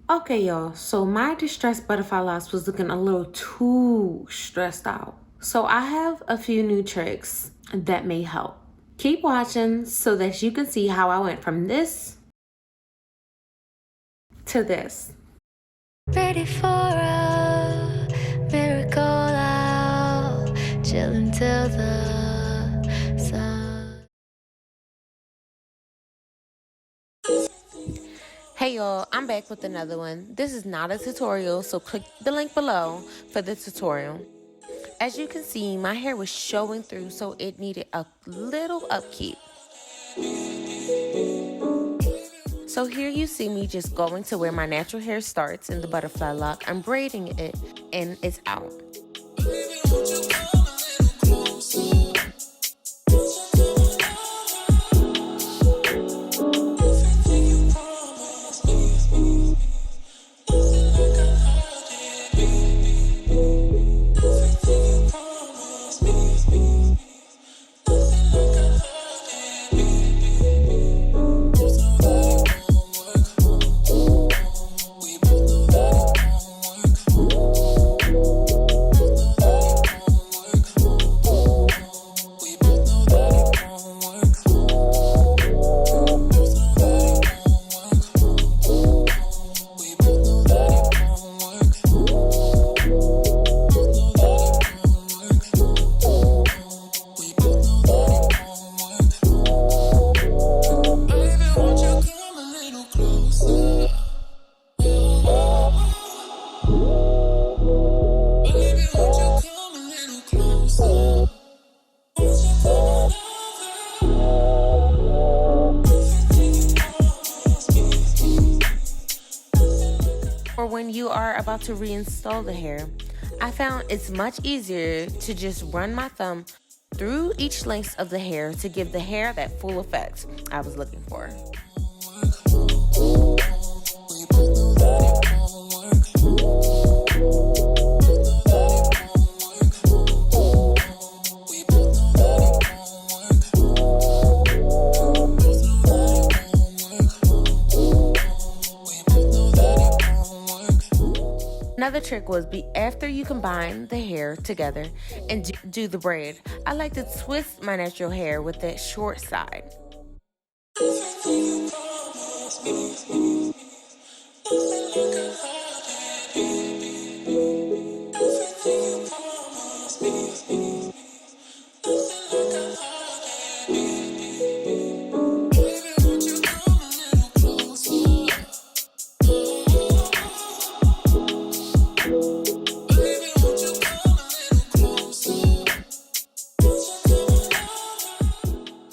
Okay, y'all, so my Distressed Butterfly Locs was looking a little too stressed out. So I have a few new tricks that may help. Keep watching so that you can see how I went from this to this. Ready for a miracle, I'll chill until the sun. Hey y'all, I'm back with another one. This is not a tutorial, so click the link below for the tutorial. As you can see, my hair was showing through, so it needed a little upkeep. So here you see me just going to where my natural hair starts in the butterfly lock. I'm braiding it and it's out. Or when you are about to reinstall the hair, I found it's much easier to just run my thumb through each length of the hair to give the hair that full effect I was looking for. Another trick was after you combine the hair together and do the braid, I like to twist my natural hair with that short side.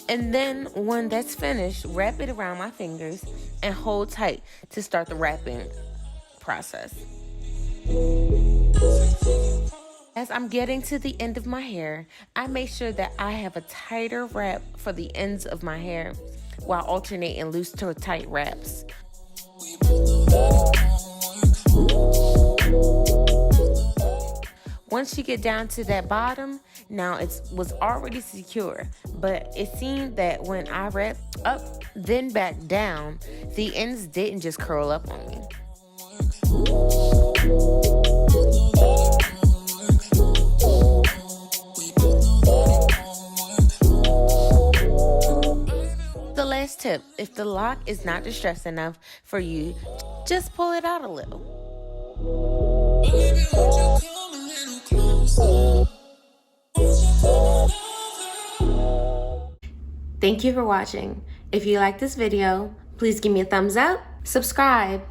And then when that's finished, wrap it around my fingers and hold tight to start the wrapping process. As I'm getting to the end of my hair, I make sure that I have a tighter wrap for the ends of my hair while alternating loose to tight wraps. Once you get down to that bottom, now it was already secure, but it seemed that when I wrapped up, then back down, the ends didn't just curl up on me. The last tip, if the lock is not distressed enough for you, just pull it out a little. Thank you for watching. If you like this video, please give me a thumbs up, subscribe,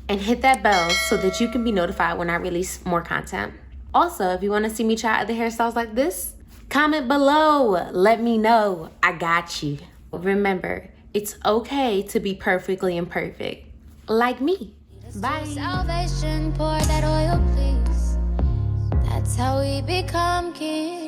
and hit that bell so that you can be notified when I release more content. Also, if you want to see me try other hairstyles like this, comment below. Let me know. I got you. Remember, it's okay to be perfectly imperfect, like me. Bye. Salvation, pour that oil, please. That's how we become kings.